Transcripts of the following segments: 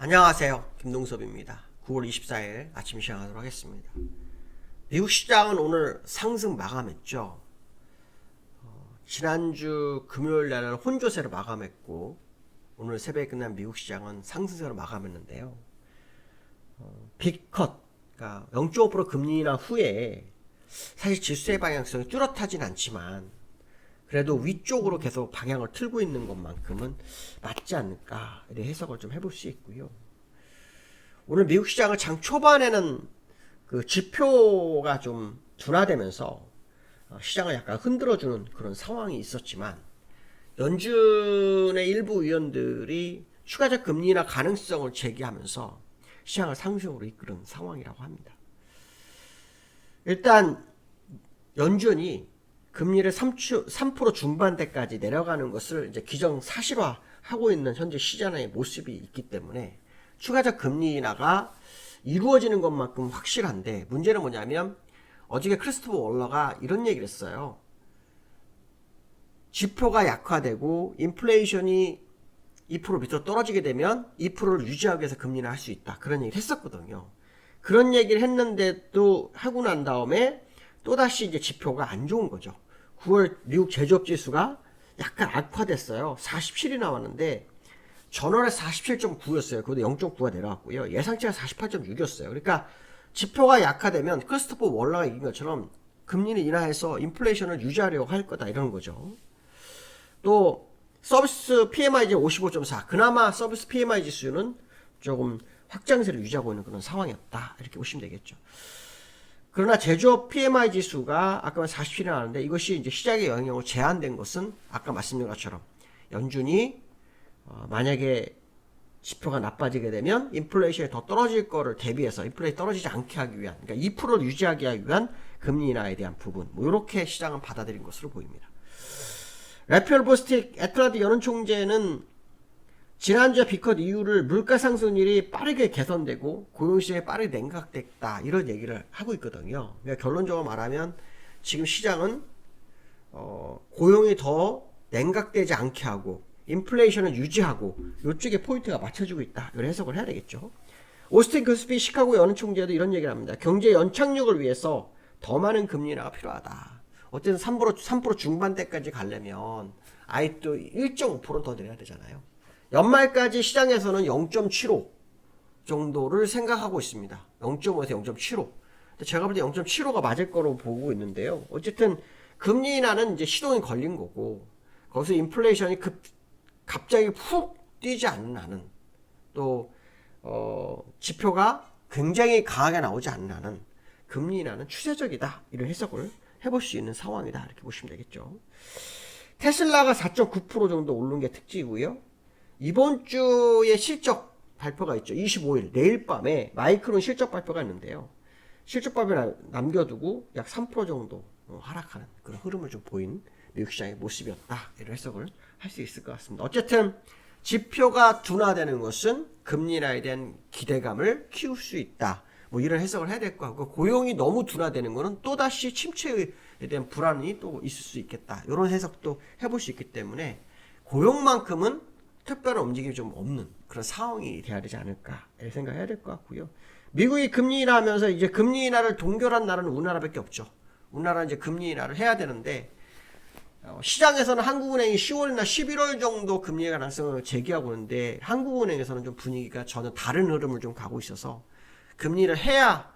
안녕하세요. 김동섭입니다. 9월 24일 아침 시작하도록 하겠습니다. 미국 시장은 오늘 상승 마감했죠. 지난주 금요일 날은 혼조세로 마감했고 오늘 새벽에 끝난 미국 시장은 상승세로 마감했는데요. 빅컷, 그러니까 0.5% 금리 인하 후에 사실 지수의 방향성이 뚜렷하진 않지만 그래도 위쪽으로 계속 방향을 틀고 있는 것만큼은 맞지 않을까 이렇게 해석을 좀 해볼 수 있고요. 오늘 미국 시장을 장 초반에는 그 지표가 좀 둔화되면서 시장을 약간 흔들어주는 그런 상황이 있었지만 연준의 일부 위원들이 추가적 금리 인하 가능성을 제기하면서 시장을 상승으로 이끄는 상황이라고 합니다. 일단 연준이 금리를 3% 중반대까지 내려가는 것을 이제 기정사실화하고 있는 현재 시장의 모습이 있기 때문에 추가적 금리 인하가 이루어지는 것만큼 확실한데, 문제는 뭐냐면 어저께 크리스토퍼 월러가 이런 얘기를 했어요. 지표가 약화되고 인플레이션이 2% 밑으로 떨어지게 되면 2%를 유지하기 위해서 금리 인하할 수 있다, 그런 얘기를 했었거든요. 그런 얘기를 했는데도 하고 난 다음에 또다시 이제 지표가 안 좋은 거죠. 9월 미국 제조업 지수가 약간 악화됐어요. 47이 나왔는데 전월에 47.9였어요. 그것도 0.9가 내려왔고요. 예상치가 48.6이었어요. 그러니까 지표가 약화되면 크리스토퍼 월러가 얘기한 것처럼 금리를 인하해서 인플레이션을 유지하려고 할 거다, 이런 거죠. 또 서비스 PMI 이제 55.4, 그나마 서비스 PMI 지수는 조금 확장세를 유지하고 있는 그런 상황이었다, 이렇게 보시면 되겠죠. 그러나 제조업 PMI 지수가 아까 47이 나왔는데 이것이 이제 시장의 영향으로 제한된 것은 아까 말씀드린 것처럼 연준이 만약에 지표가 나빠지게 되면 인플레이션이 더 떨어질 거를 대비해서 인플레이션이 떨어지지 않게 하기 위한, 그러니까 2%를 유지하기 위한 금리 인하에 대한 부분, 이렇게 시장은 받아들인 것으로 보입니다. 래피얼 보스틱 애틀란타 연은 총재는 지난주에 빅컷 이후를 물가 상승률이 빠르게 개선되고 고용시장이 빠르게 냉각됐다, 이런 얘기를 하고 있거든요. 그러니까 결론적으로 말하면 지금 시장은 고용이 더 냉각되지 않게 하고 인플레이션을 유지하고 이쪽에 포인트가 맞춰지고 있다, 이런 해석을 해야 되겠죠. 오스틴 그스피 시카고 연은 총재도 이런 얘기를 합니다. 경제 연착륙을 위해서 더 많은 금리 인하가 필요하다. 어쨌든 3% 중반대까지 가려면 아직도 1.5%는 더 내려야 되잖아요. 연말까지 시장에서는 0.75 정도를 생각하고 있습니다. 0.5에서 0.75. 제가 볼 때 0.75가 맞을 거로 보고 있는데요. 어쨌든 금리 인하는 이제 시동이 걸린 거고, 거기서 인플레이션이 갑자기 푹 뛰지 않는 한은, 또 지표가 굉장히 강하게 나오지 않는 한은 금리 인하는 추세적이다, 이런 해석을 해볼 수 있는 상황이다, 이렇게 보시면 되겠죠. 테슬라가 4.9% 정도 오른 게 특징이고요. 이번 주에 실적 발표가 있죠. 25일 내일 밤에 마이크론 실적 발표가 있는데요. 실적 발표를 남겨두고 약 3% 정도 하락하는 그런 흐름을 좀 보인 미국 시장의 모습이었다, 이런 해석을 할 수 있을 것 같습니다. 어쨌든 지표가 둔화되는 것은 금리 인하에 대한 기대감을 키울 수 있다, 이런 해석을 해야 될 것 같고, 고용이 너무 둔화되는 것은 또다시 침체에 대한 불안이 또 있을 수 있겠다, 이런 해석도 해볼 수 있기 때문에 고용만큼은 특별한 움직임이 좀 없는 그런 상황이 돼야 되지 않을까, 이렇게 생각해야 될 것 같고요. 미국이 금리 인하하면서 이제 금리 인하를 동결한 나라는 우리나라밖에 없죠. 우리나라는 이제 금리 인하를 해야 되는데 시장에서는 한국은행이 10월이나 11월 정도 금리 가능성을 제기하고 있는데 한국은행에서는 좀 분위기가 전혀 다른 흐름을 좀 가고 있어서 금리를 해야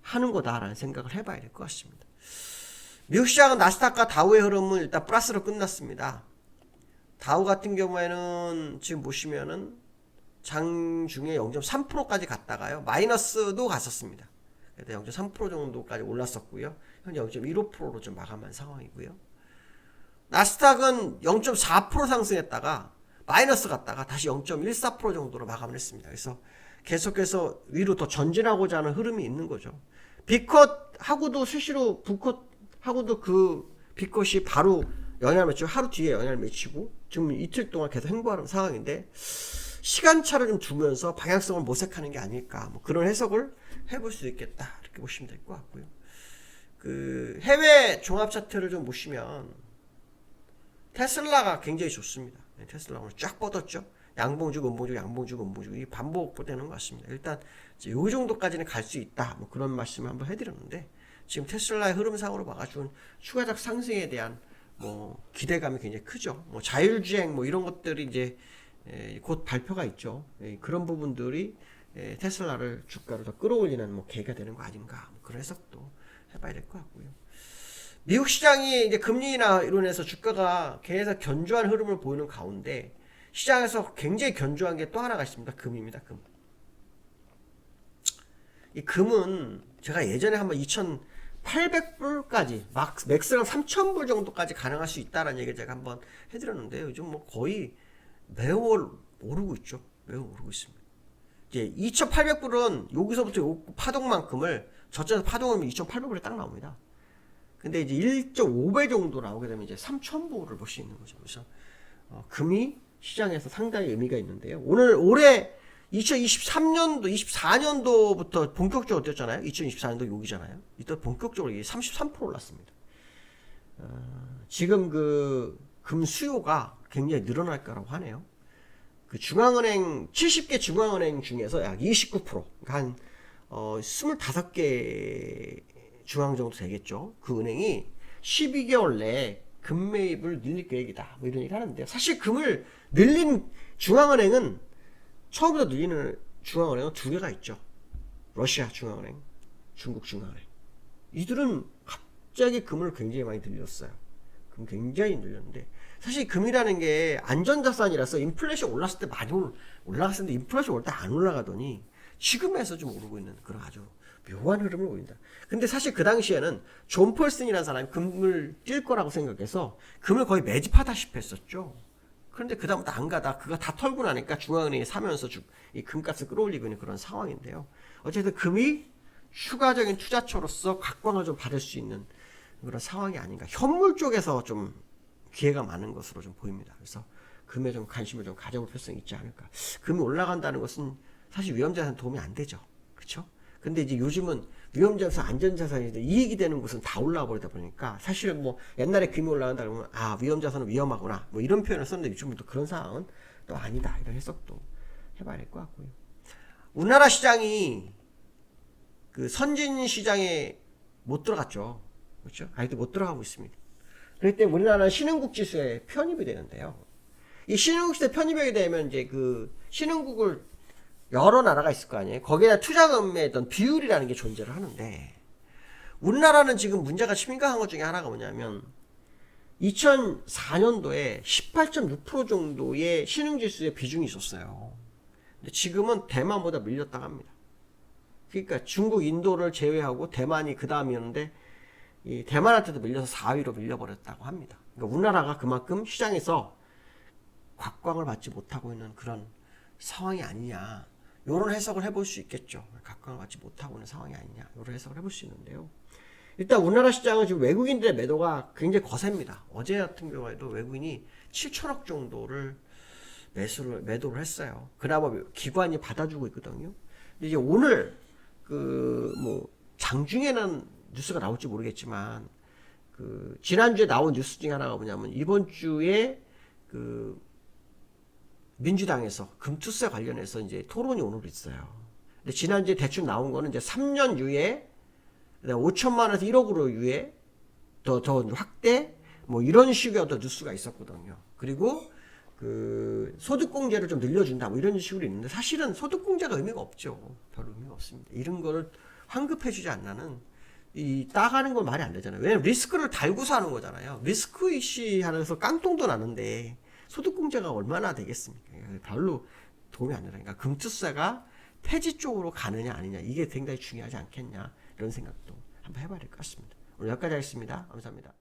하는 거다라는 생각을 해봐야 될 것 같습니다. 미국 시장은 나스닥과 다우의 흐름은 일단 플러스로 끝났습니다. 다우 같은 경우에는 지금 보시면은 장중에 0.3%까지 갔다가요, 마이너스도 갔었습니다. 그래도 0.3% 정도까지 올랐었고요. 현재 0.15%로 좀 마감한 상황이고요. 나스닥은 0.4% 상승했다가 마이너스 갔다가 다시 0.14% 정도로 마감을 했습니다. 그래서 계속해서 위로 더 전진하고자 하는 흐름이 있는 거죠. 빅컷 하고도 수시로 빅컷 하고도 그 빅컷이 바로 영향을 미치고 하루 뒤에 영향을 미치고 지금 이틀 동안 계속 행보하는 상황인데 시간차를 좀 두면서 방향성을 모색하는 게 아닐까, 그런 해석을 해볼 수 있겠다, 이렇게 보시면 될 것 같고요. 그 해외 종합 차트를 좀 보시면 테슬라가 굉장히 좋습니다. 테슬라 오늘 쫙 뻗었죠. 양봉 주고 음봉 주고 양봉 주고 음봉 주고 이 반복되는 것 같습니다. 일단 이제 요 정도까지는 갈 수 있다. 뭐 그런 말씀을 한번 해드렸는데 지금 테슬라의 흐름상으로 봐가지고 추가적 상승에 대한 뭐 기대감이 굉장히 크죠. 뭐 자율주행 뭐 이런 것들이 이제 곧 발표가 있죠. 그런 부분들이 테슬라를 주가를 더 끌어올리는 뭐 계기가 되는 거 아닌가. 뭐 그런 해석도 해봐야 될 것 같고요. 미국 시장이 이제 금리나 이로 인해서 주가가 계속 견조한 흐름을 보이는 가운데 시장에서 굉장히 견조한 게 또 하나가 있습니다. 금입니다. 금. 이 금은 제가 예전에 한번 2,800불까지 맥스랑 3,000불 정도까지 가능할 수 있다라는 얘기를 제가 한번 해드렸는데 요즘 뭐 거의 매월 오르고 있죠. 매우 오르고 있습니다. 이제 2,800불은 여기서부터 요 파동만큼을 저점에서 파동하면 2,800불에 딱 나옵니다. 근데 이제 1.5배 정도 나오게 되면 이제 3,000불을 볼 수 있는 거죠. 그래서 금이 시장에서 상당히 의미가 있는데요. 올해 2023년도, 24년도부터 본격적으로 뛰었잖아요. 2024년도 여기잖아요. 이때 본격적으로 33% 올랐습니다. 지금 그 금 수요가 굉장히 늘어날 거라고 하네요. 그 중앙은행 70개 중앙은행 중에서 약 29%, 그러니까 한 25개 중앙 정도 되겠죠. 그 은행이 12개월 내에 금 매입을 늘릴 계획이다. 뭐 이런 얘기 하는데요. 사실 금을 늘린 중앙은행은 처음부터 늘리는 중앙은행은 두 개가 있죠. 러시아 중앙은행, 중국 중앙은행. 이들은 갑자기 금을 굉장히 많이 늘렸어요. 금 굉장히 늘렸는데 사실 금이라는 게 안전자산이라서 인플레이션 올랐을 때 많이 올라갔었는데 인플레이션 올 때 안 올라가더니 지금에서 좀 오르고 있는 그런 아주 묘한 흐름을 보인다. 근데 사실 그 당시에는 존 펄슨이라는 사람이 금을 뛸 거라고 생각해서 금을 거의 매집하다시피 했었죠. 그런데 그 다음부터 안 가다 그거 다 털고 나니까 중앙은행이 사면서 이 금값을 끌어올리고 있는 그런 상황인데요. 어쨌든 금이 추가적인 투자처로서 각광을 좀 받을 수 있는 그런 상황이 아닌가. 현물 쪽에서 좀 기회가 많은 것으로 좀 보입니다. 그래서 금에 좀 관심을 좀 가져볼 필요성이 있지 않을까. 금이 올라간다는 것은 사실 위험자산 도움이 안 되죠. 그렇죠? 근데 이제 요즘은 위험자산, 안전자산인데 이익이 되는 곳은 다 올라와 버리다 보니까 사실은 뭐 옛날에 금이 올라간다 그러면 위험자산은 위험하구나 뭐 이런 표현을 썼는데 요즘은 또 그런 상황은 또 아니다 이런 해석도 해봐야 될 것 같고요. 우리나라 시장이 그 선진 시장에 못 들어갔죠. 그렇죠? 아직도 못 들어가고 있습니다. 그렇기 때문에 우리나라는 신흥국 지수에 편입이 되는데요. 이 신흥국 지수에 편입하게 되면 이제 그 신흥국을 여러 나라가 있을 거 아니에요. 거기에 투자금의 어떤 비율이라는 게 존재를 하는데 우리나라는 지금 문제가 심각한 것 중에 하나가 뭐냐면 2004년도에 18.6% 정도의 신흥지수의 비중이 있었어요. 근데 지금은 대만보다 밀렸다고 합니다. 그러니까 중국, 인도를 제외하고 대만이 그 다음이었는데 이 대만한테도 밀려서 4위로 밀려버렸다고 합니다. 그러니까 우리나라가 그만큼 시장에서 각광을 받지 못하고 있는 그런 상황이 아니냐. 이런 해석을 해볼 수 있겠죠. 각광을 받지 못하고 있는 상황이 아니냐. 이런 해석을 해볼 수 있는데요. 일단 우리나라 시장은 지금 외국인들의 매도가 굉장히 거셉니다. 어제 같은 경우에도 외국인이 7천억 정도를 매도를 했어요. 그나마 기관이 받아주고 있거든요. 근데 이제 오늘 뭐 장중에는 뉴스가 나올지 모르겠지만 지난주에 나온 뉴스 중에 하나가 뭐냐면 이번 주에 민주당에서 금투세 관련해서 이제 토론이 오늘 있어요. 근데 지난주에 대충 나온 거는 이제 3년 유예, 5천만 원에서 1억으로 유예, 더 확대, 뭐 이런 식의 어떤 뉴스가 있었거든요. 그리고 소득공제를 좀 늘려준다, 뭐 이런 식으로 있는데 사실은 소득공제가 의미가 없죠. 별 의미가 없습니다. 이런 거를 환급해주지 않나는 따가는 건 말이 안 되잖아요. 왜냐면 리스크를 달고서 하는 거잖아요. 리스크 이시 하면서 깡통도 나는데 소득공제가 얼마나 되겠습니까? 별로 도움이 안 되니까 금투세가 폐지 쪽으로 가느냐 아니냐 이게 굉장히 중요하지 않겠냐 이런 생각도 한번 해봐야 될 것 같습니다. 오늘 여기까지 하겠습니다. 감사합니다.